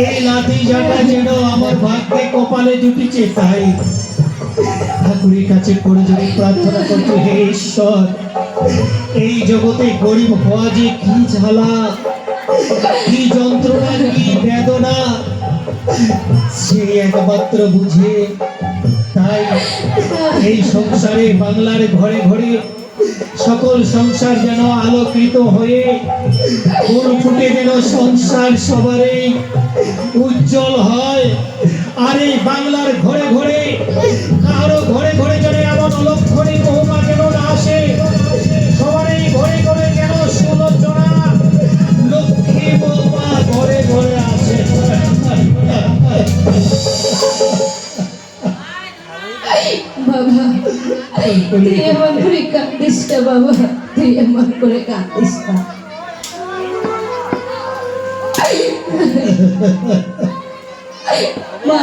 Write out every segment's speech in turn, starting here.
এই লাঠি জাটা যেন আমার ভাগ্যে কপালে জুটিছে, তাই ঠাকুরের কাছে পড়ে যদি প্রার্থনা করছি, হে ঈশ্বর, এই জগতে গরিব হওয়া যে কি জ্বালা, কি যন্ত্রণা, কি বেদনা, সে একমাত্র বুঝে। তাই এই সংসারে, বাংলার ঘরে ঘরে সকল সংসার যেন আলোকিত হয়ে ফুল ফুটে, যেন সংসার সবারই উজ্জ্বল হয়। আর এই বাংলার ঘরে ঘরে, কারো ঘরে ঘরে যেন এমন অলক্ষণী বহুমা যেন না আসে, সবারই ঘরে ঘরে যেন সুলোচনা লক্ষ্মী বৌমা ঘরে ঘরে আসে। বাবা, তুই এমন করে কাঁদিস না বাবা, তুই এমন করে কাঁদিস না। মা,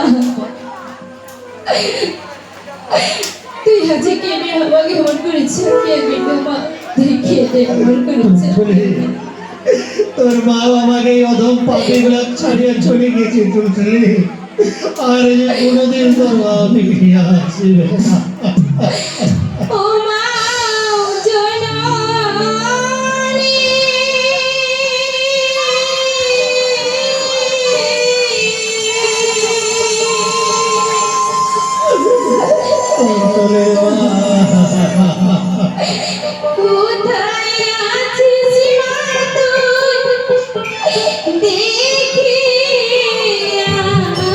তুই আজকে কেনে আমাকে এমন করেছিস, মা তুই কেনে এমন করেছিস। তোর মা আমাকে অধম পাপে গুলো ছাড়িয়ে চলে গেছে টুটলি, আর যে কোনোদিন তোর মা ফিরিয়ে আসবে না। ও মা জননী, তোরে মা কোথায় আছিস মা তুই, দেখি আজা।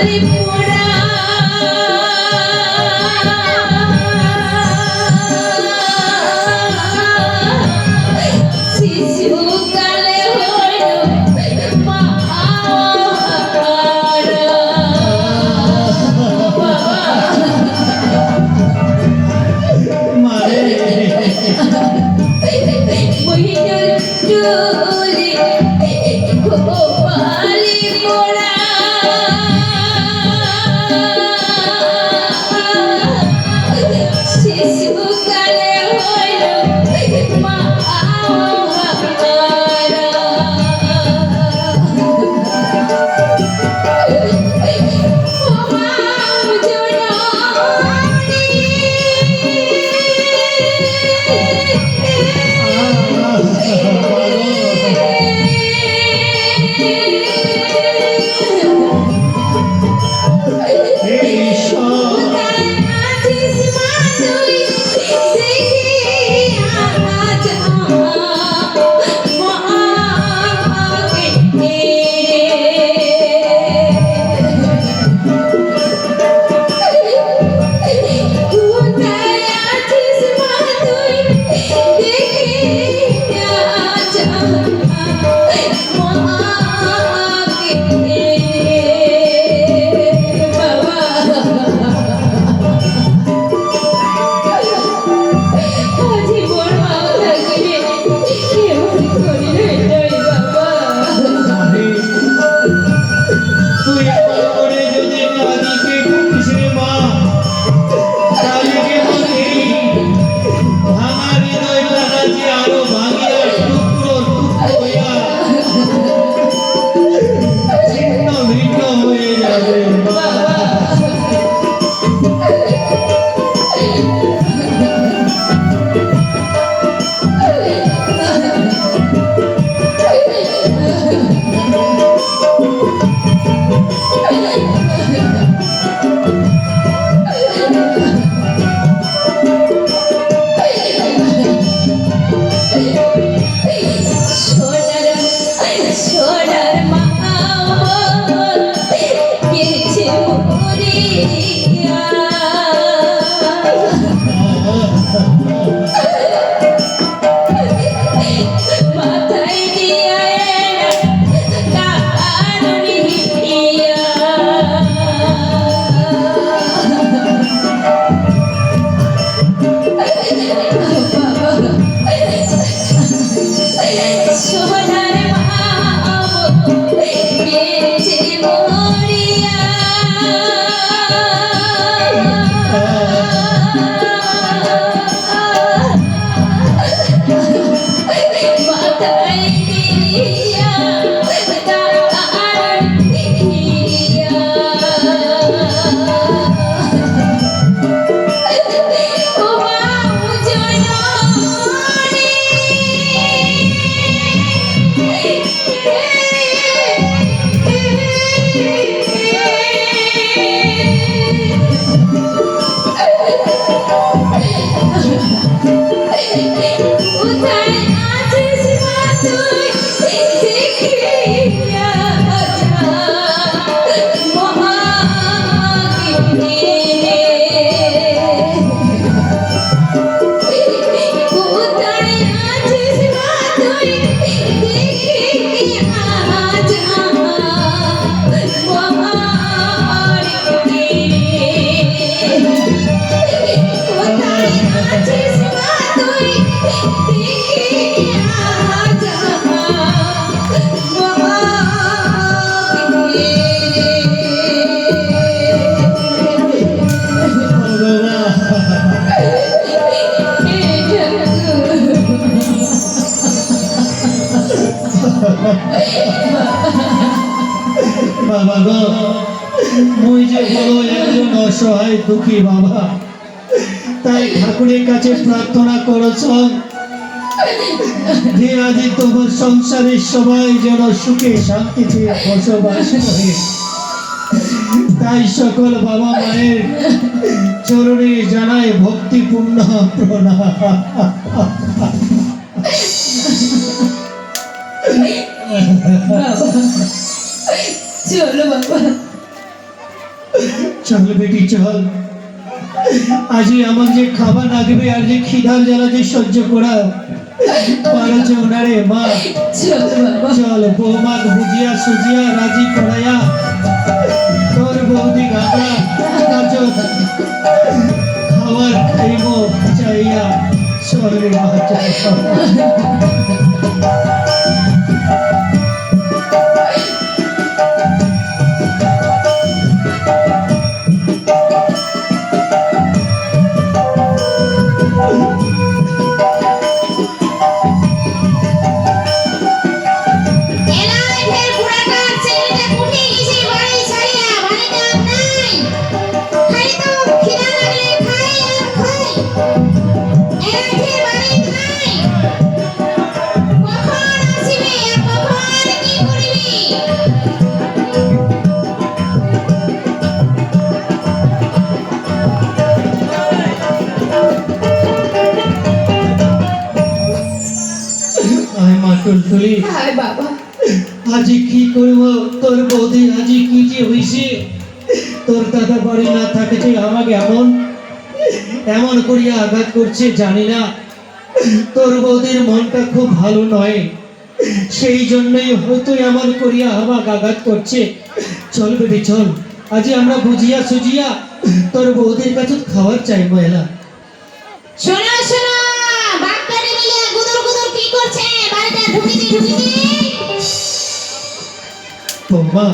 বালি পোড়া শিশুকালে হইল মা মহিনের চুলি গোপালি পোড়া শিশুকালে হইল মা বাবা গো, মুই যে বড় একজন অসহায় দুঃখী বাবা, তাই ঠাকুরের কাছে প্রার্থনা করছ যে আজি তোমার সংসারের সবাই যেন সুখে শান্তিতে বসবাস করে। তাই সকল বাবা মায়ের চরণে জানায় ভক্তিপূর্ণ প্রণাম। চলো বাবা, চল বেটি চল, আজি আমার যে খাবার লাগবে আর যে খিদার জ্বালা যে সহ্য করা পারছে ওনারে মা। চল বাবা, চল বৌমা ভুজিয়া সুজিয়া রাজি করাইয়া তোর বৌদি গাঁদা কাজল খাবার খাইব চাইয়া চল রে মা চল। এলাই ফের বুড়াটা ছেলেটা কুঠে গেছে বাড়ি ছাড়িয়া, বাড়িতে আর নাই। খালি তো খিদা লাগলে খাই আর খাই। এলাই ফের বাড়িতে নাই। কখন আসিবে আর কখন কি করিবি? আয় মা টুলটুলি, হায় বাবা, আজি কি করব তোর বৌদি আজি কি যে হইছে, তোর দাদা বাড়ি না থাকে যে আমাকে এমন এমন করিয়া আঘাত করছে জানি না। তোর বৌদির মনটা খুব ভালো নয়, সেই জন্যই হয়তো এমন করিয়া আমাকে আঘাত করছে। চল বেটি চল, আজি আমরা বুঝিয়া সুজিয়া তোর বৌদির কাছে খাবার চাইবো। এলা শোনো শোনো, বাচ্চাটা মিলে গুদুর গুদুর কি করছে? বাড়িতে ঢুকিতে বৌমা,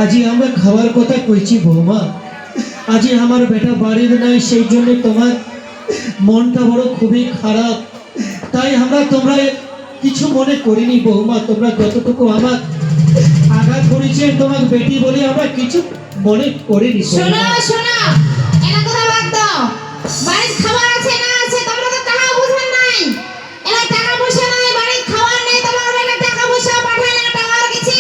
আজি আমরা খাবার কথা কইছি বৌমা, আজি আমার বেটা বাড়িতে নাই, সেই জন্য তোমার মনটা বড় খুবই খারাপ। তাই আমরা তোমরা কিছু মনে করিনি বৌমা, তোমরা যতটুকু আমার আঘাত করেছে তোমার বেটি বলে আমরা কিছু মনে করিনি শোনো বৌমা। শোনো, এলা কথা বাদ দাও। বাড়িতে খাবার আছে না আছে তোমরা তো টাকা বুঝবেন নাই। এলা টাকা পয়সা নাই, বাড়িতে খাবার নেই, তোমার বেটা টাকা পয়সা পাঠায় না, টাকার কিছু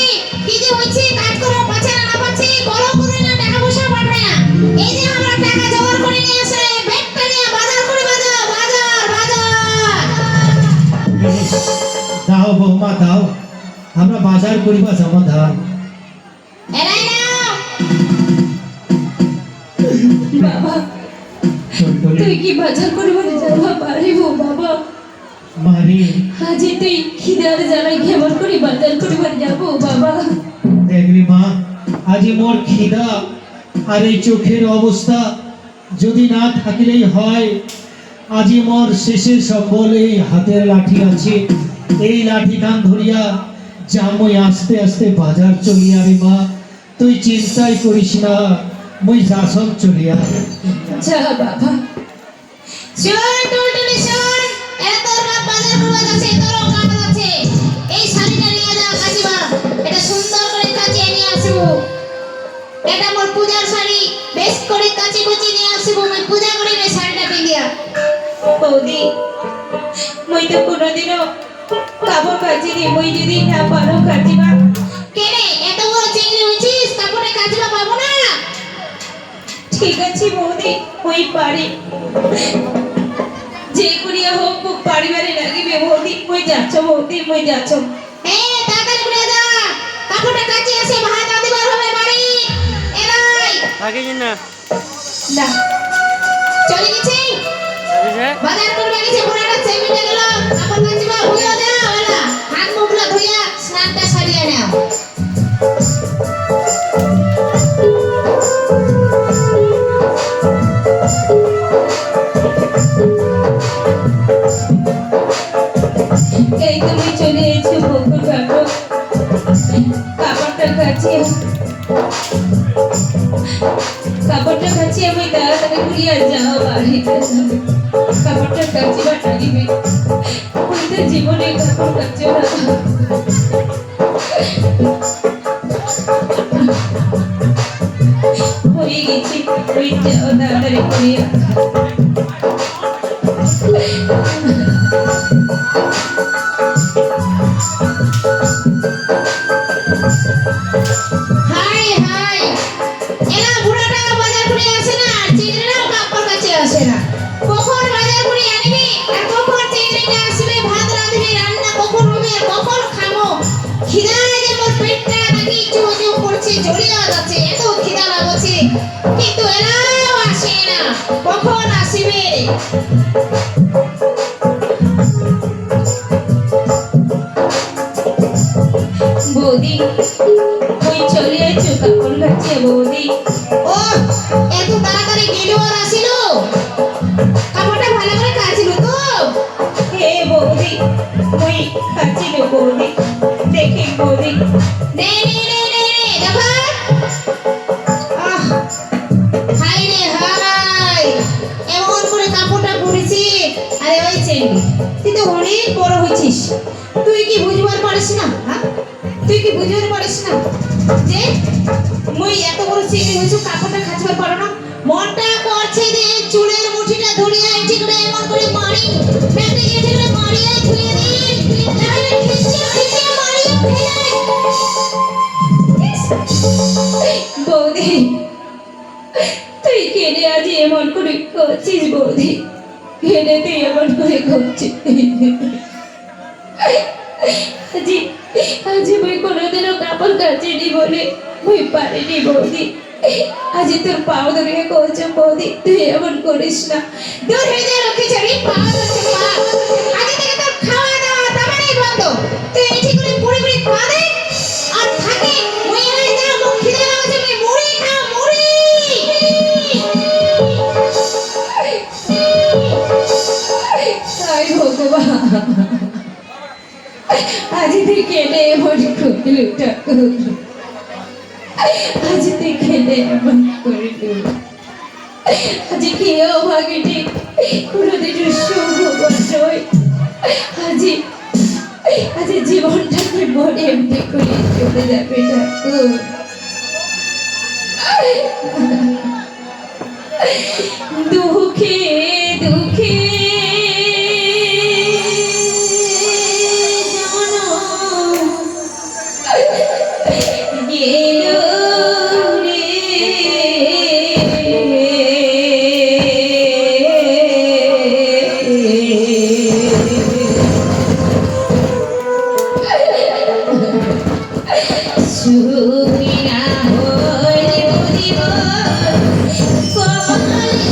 কি যে হইছে কাজ করে পাচ্ছে না না পাচ্ছে, বড় করে না টাকা পয়সা পাঠায় না। এই যে আমরা টাকা জোগাড় করে নিয়ে আসে ব্যাগটা নিয়ে বাজার করে বাজার বাজার বাজার। দাও বৌমা দাও, আমরা বাজার করিবা সমাধান। এলাই নাও। বাবা টুলটুলি, তুই কি বাজার করবার যাবা পারিব বাবা? মারি আজি তুই খিদার জ্বালায় কেমন করে বাজার করবার যাব বাবা? দেখলি মা, আজি মোর খিদা আর এই চোখের অবস্থা যদি না থাকিলেই হয়। আজি মোর শেষের সম্বল এই হাতের লাঠি আছে, এই লাঠি কান ধরিয়া জামই আস্তে আস্তে বাজার চলিয়া। রে মা তুই চিন্তাই করিস না, মুই যাসব চলিয়া। যা বাবা, শোন টুলটুলি শোন, এরা তোর বাপ বাজার করবা যাচ্ছে, তোরও কাজ আছে। এই শাড়িটা নিয়ে যা কাচিবা, এটা সুন্দর করে কাচিয়ে নিয়ে আসবো। এটা মোর পূজার শাড়ি, বেশ করে কাচি কুচি নিয়ে আসবো, আমি পূজা করিব এই শাড়িটা পিন্দিয়া। বৌদি মই তো কোনোদিনও কাপড় কাচিনি, মই যদি না পারো কাচিবা। কেনে এত বড় চিংড়ি হইছিস, কাপড়ে কাচিবা পাবো না? ঠিক আছে বৌদি, মই পারি, যে করিয়া হোক মোক পারিবারে লাগিবে বৌদি। মই যাচ্ছ বৌদি, মই যাচ্ছ। তাড়াতাড়ি করে যা, কাপড়টা কাচিয়ে আসে, ভাত রাঁধিবার হবে বাড়ি। এলাই আগে না না চলে গেছি, আগে বাজার করবে গেছে, পুরাটা সেমিটে গেল, কাপড় কাচিবা ভুইয়া দাও। এলা হাত মুখগুলো ধুইয়া স্নানটা সারিয়ে নাও। এই তুমি চলে এসো বকুল কাকু, কাপড়টা কাচিয়ে আমি তাড়াতাড়ি করিয়া যাও বাড়িতে। কাপড়টা কাচিবা লাগিবে, আমি তো জীবনে কাপড় কাচিও না। হয়ে গেছি, ওই যাও তাড়াতাড়ি করিয়া। হাই হাই, এলা বুড়াটা বাজার করে আসে না, চিংড়িটাও কাপড় কাচিয়ে আসে না। কখন বাজার করে আনবি আর কখন চিংড়িটা আসবে, ভাত রাঁধবি, রান্না কখন হবে আর কখন খাবো? খিদায় যে মোর পেটটা নাকি চুচু করছে, জ্বলিয়া যাচ্ছে, এত খিদা লাগছে। কিন্তু এরাও আসে না, কখন আসিবে? বৌদি ওই চলে আইছো কাপড় কাচিয়ে বৌদি। ও এত তাড়াতাড়ি গেলো আর আসিল? কাপড়টা ভালো করে কাচিল তো? হে বৌদি ওই কাচিল বৌদি, দেখি বৌদি। নে নে নে নে নে দেখো। আহ হাই রে হাই, এমন করে কাপড়টা পরেছি। আরে ওই চেঙ্গি, তুই তো অনেক বড় হয়েছিস, তুই কি বুঝবার পারিস না? হ্যাঁ, তুই কি বুঝবার পারিস না যে মুই এত বড় চেঙ্গি হয়েছি, কাপড়টা খাঁচবার পারো না? মনটা করছে যে চুলের মুঠিটা ধরিয়া এটি করে এমন করে মারি, ব্যাগে এটি করে মারিয়া ধুয়ে দিই, তাহলে খিচিয়ে খিচিয়ে মারিয়া ফেলে। বৌদি তুই কেনে আজ এমন করে করছিস বৌদি? কেনে তুই এমন করে করছিস? আজি আজি মুই কোনোদিনও কাপড় কাচিনি বলে মুই পারিনি বৌদি। আজি তোর পাও ধরে কইছ বৌদি তুই এমন করিস না। দূর হয়ে যা রক্ষে ছাড়ি, পা ধরছে পা। আগে থেকে তোর খাওয়া দাওয়া দাবারই বন্ধ, তুই এটি করে পুরি পুরি খাওয়া দে আর থাকে। মুই এলাই যা মুখ খিদে লাগছে, মুই মুড়ি খা মুড়ি। তাই ভগবান আজি তুই কেনে এমন করলু ঠাকুর, আজি তুই কেনে এমন করলু? আজি কেউ ভাগিনি কোনোদিন শুভ আজি আজি জীবনটাকে মনে এমনি করে চলে যাবে ঠাকুর। দুঃখে দুঃখে গেলো সুবিনা হলে বুঝিব কপালে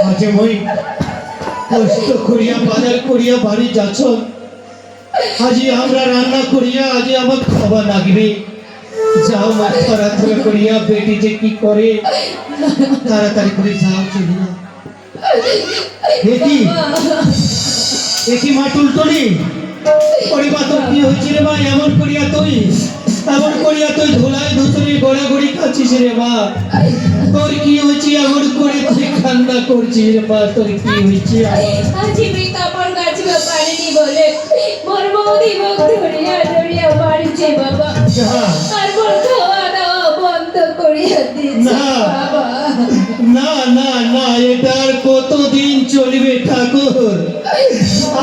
মাঝে মই কষ্ট করিয়া বাজার করিয়া বাড়ি যাচ্ছ, আজি আমরা রান্না করিয়া আজি আমার খাবার লাগবে। যাও মা, তাড়াতাড়ি করিয়া বেটি যে কি করে তাড়াতাড়ি করে যাও, চলি না। দেখি মা টুলটুলি, পরিবা তোর কি হয়েছে রে মা? এমন করিয়া তুই ধুলাই ধুতুরি গড়াগড়ি খাচ্ছিস রে মা। তোর কি হয়েছে এমন করে তুই কান্না করছিস রে মা? তোর কি হয়েছে? আজি আমি কাপড় কাচবা পারিনি বলে মোর বৌদি মুখ ধরিয়া ধরিয়া মারিছে বাবা। আর মোর খাওয়া দাওয়া বন্ধ করিয়া দিয়েছে না। বাবা। না না না, এটা আর কতদিন চলিবে ঠাকুর?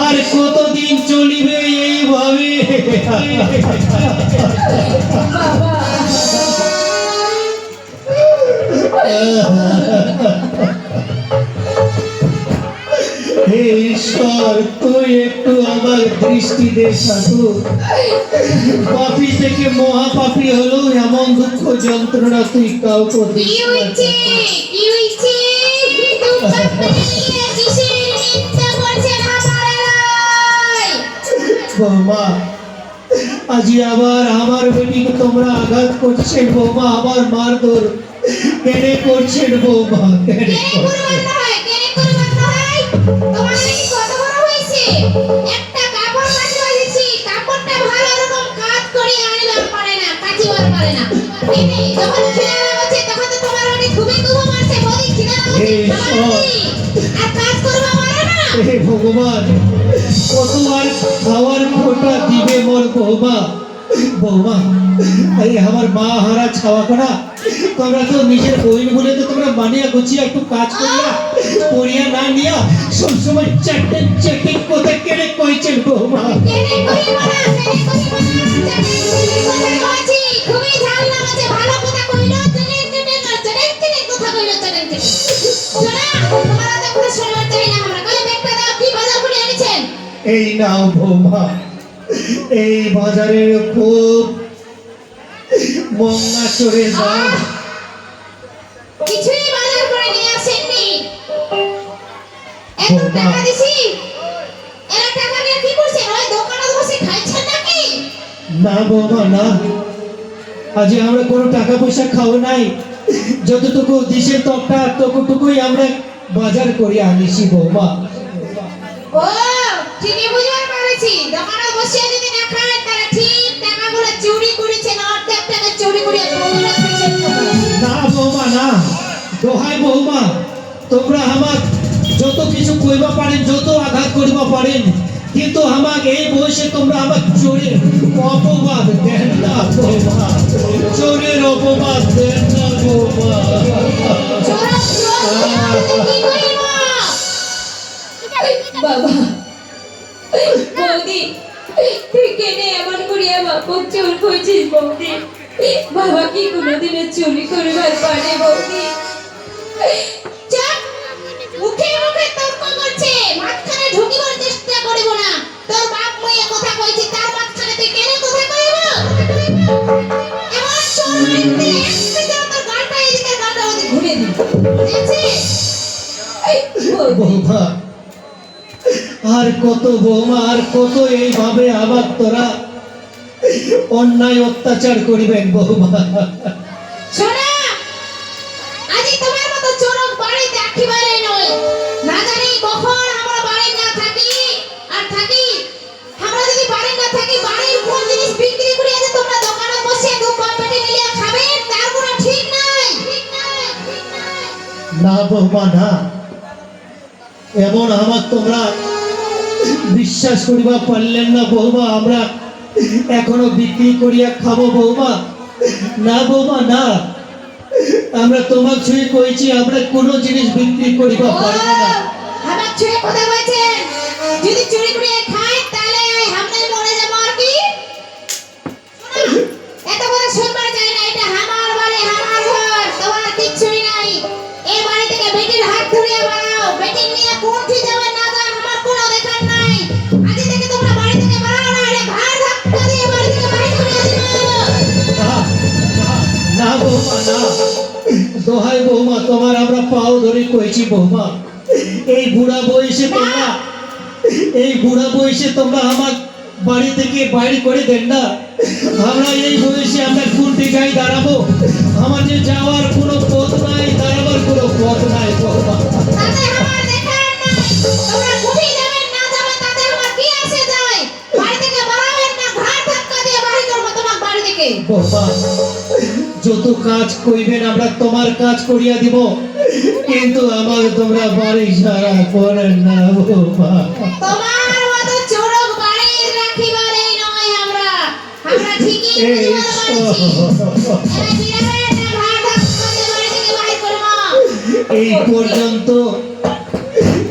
আর কতদিন চলিবে এইভাবে? বাবা হে ঈশ্বর, তুই একটু আমার দৃষ্টি দে ঠাকুর। পাপী থেকে মহাপাপী হলো, এমন দুঃখ যন্ত্রণা তুই কাউকে দিস কি না। হয়েছে? কি হয়েছে? দুঃখ নিয়ে কিসের নিন্দা করছেন আমারে? বৌমা, আজি আবার আমার বেটিকে তোমরা আঘাত করছেন বৌমা, আবার মারধর কেনে করছেন বৌমা? কেনে কুরবান হয়? কেনে কুরবান হয়? তোমার নাকি কত বড় হয়েছে? একটা কাপড় কাচতে দিয়েছি, কাপড়টা ভালো রকম কাজ করে আনলাম, পারে না, কাচিবার পারে না। এমনি যখন খিদা লাগছে তখন তো তোমার ওটি খুবই খুব মারছে, বলি খিদা লাগছে এই খাবার দিই, আর কাজ করবা পারে না। হে ভগবান, কতবার খাওয়ার ফোঁটা দিবে মোর বৌমা? বৌমা, এই আমার মা হারা ছাওয়া করা, তোমরা তো নিজের বই বলে তো তোমরা মানিয়া গুছিয়া একটু কাজ করিয়া পড়িয়া না নিয়া সবসময় চারটে চেকিং কোথায় কেড়ে কইছেন বৌমা? কেনে করিবা না, কেনে করিবা না, জানি কথা কইছি, খুবই ঝাল লাগাছে, ভালো কথা কইলো, চলেন কথা কইলো, চলেন। শোনা, তোমার তো কোনো শোনার চাই না আমরা, কই ব্যাগটা দাও, কি বাজার করে এনেছেন? এই নাও বৌমা, এই বাজারের খুব মঙ্গা চড়ে দাম। কিছুই বাজার করে নিয়ে আসেননি, এত টাকা দিছি, এরা টাকা নিয়ে কি করছেন? ওই দোকানে বসে খাইছেন নাকি? না বৌমা না, আজ আমরা কোনো টাকা পয়সা খাও নাই, যতটুকু দেশের তরটা ততটুকুই আমরা বাজার করে আনিছি বৌমা। ও ঠিকই বুঝবার পেরেছি, দোকানে বসে যদি না খায় তাহলে ঠিক টাকাগুলো চুরি করেছে, না অর্ধেক টাকা চুরি করে বউরা খাইছে। না বৌমা না, দোহাই বৌমা, তোমরা আমার যত কিছু কইবা পারেন, যত আঘাত করিবা পারেন, কিন্তু আমাকে এই বয়সে তোমরা আমার চোরের অপবাদ দেন না বৌমা, চোরের অপবাদ দেন না বৌমা। চোরা চোর কি করিব? বাবা বৌদি, তুই কেনে এমন করিয়া বাপক চোর করছিস বৌদি? বাবা কি কোনোদিনও চুরি করিবার পারে বৌদি? চুপ! মুখে মুখে তর্ক করছে, মাঝখানে ঢুকিবার চেষ্টা করিব না। তোর বাপ মাইয়া কথা কইছি, তার মাঝখানে তুই কেন কথা কইব? এমন চোর মাইতে একদিকে তোর গালটা এদিকে গালটা ওদিকে ঘুরে দিই, বুঝেছিস? বৌদি, বৌমা আর কত বৌমা, আর কত এইভাবে আবার তোরা অন্যায় অত্যাচার করিবেন বৌমা? শোনা, আজি তোমার মতো চোরক বাড়িতে একেবারে নয়। না জানি কখন আমরা বাড়ি না থাকি, আর থাকি আমরা যদি বাড়ি না থাকি, বাড়ির কোন জিনিস বিক্রি করে যে তোমরা দোকানে বসে দু পাট পেটে মিলিয়ে খাবে, তার কোনো ঠিক নাই। না বৌমা না, এমন আমার তোমরা বিশ্বাস করিবা পারলেন না বৌমা, আমরা এখনো বিক্রি করিয়া খাবো বৌমা? না বৌমা না, আমরা তোমার ছুঁয়ে কইছি আমরা কোনো জিনিস বিক্রি করিবা পারবো না। আমার ছুঁয়ে কথা বলছেন, যদি চুরি করে খায় তাহলে আমরা মরে যাবো আর কি? শোনো, এত কথা শুনবার চাই না, এটা আমার বাড়ি, আমার ঘর, তোমার কিচ্ছুই নাই। এই বাড়ি থেকে বেটির হাত ধরে বাড়াও, বেটির নিয়ে কোনটি যাবে না যান আমার কোনো দেখার নাই। আজ থেকে তোমরা বাড়ি থেকে বাড়াও, না হলে ঘাড় ধাক্কা দিয়ে বাড়ি থেকে বাইরে করে দেব। না, না বৌমা না, দোহাই বৌমা তোমার আমরা পাও ধরে কইছি বৌমা, এই বুড়া বয়সে তোমরা, এই বুড়া বয়সে তোমরা আমার বাড়ি থেকে বাইরে করে দেন না। আমরা এই বয়সে আমরা কোন দিকে দাঁড়াবো? আমাদের যাওয়ার কোনো পথ নাই, দাঁড়াবার কোনো পথ নাই বৌমা। তাতে আমার দেখার নাই, তোমরা ঘুরে যাবেন না যাবেন তাতে আমার কি আসে যায়? বাড়ি থেকে বাড়াবেন না, ঘাড় ধাক্কা দিয়ে বাড়ি করবো তোমার বাড়ি থেকে। বৌমা যত কাজ কইবেন আমরা তোমার কাজ করিয়া দিব, কিন্তু আমার তোমরা বাড়ি সারা করেন না বৌমা। তোমার মতো চোরক বাড়ির রাখিবারে নয় আমরা, আমরা ঠিকই এই বুঝতে পারছি। এরা বিরাবেন না, ঘাড় ধাক্কা দিয়ে বাড়ি থেকে বাড়ি করবো। এই পর্যন্ত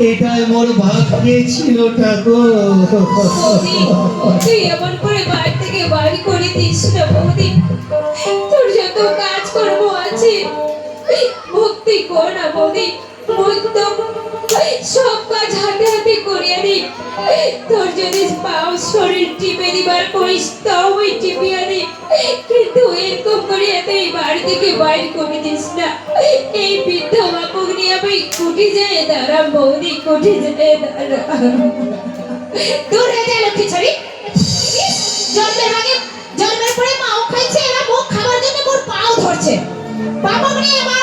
এটাই মোর ভাগ্যে ছিল ঠাকুর। বৌদি, তুই এমন করে বাড়ি থেকে বাড়ি করে দিস না বৌদি। তোর যত কাজ করবো আছে ভক্তি কর না বৌদি, একদম সব কাজ হাতে হাতে করিয়া দি। তোর যদি পাও শরীর টিপে দিবার করিস তাও ওই টিপিয়া দি, কিন্তু এরকম করিয়া তুই বাড়ি থেকে বাইরে করে দিস না। এই বৃদ্ধ বাপক নিয়ে আমি কুটি যায় দাঁড়া বৌদি, কুটি যায় দাঁড়া। দূর হয়ে যায় লক্ষ্মী ছড়ি। জন্মের আগে জন্মের পরে মাও খাইছে, এরা মুখ খাবার জন্য মোর পাও ধরছে। বাপক নিয়ে মা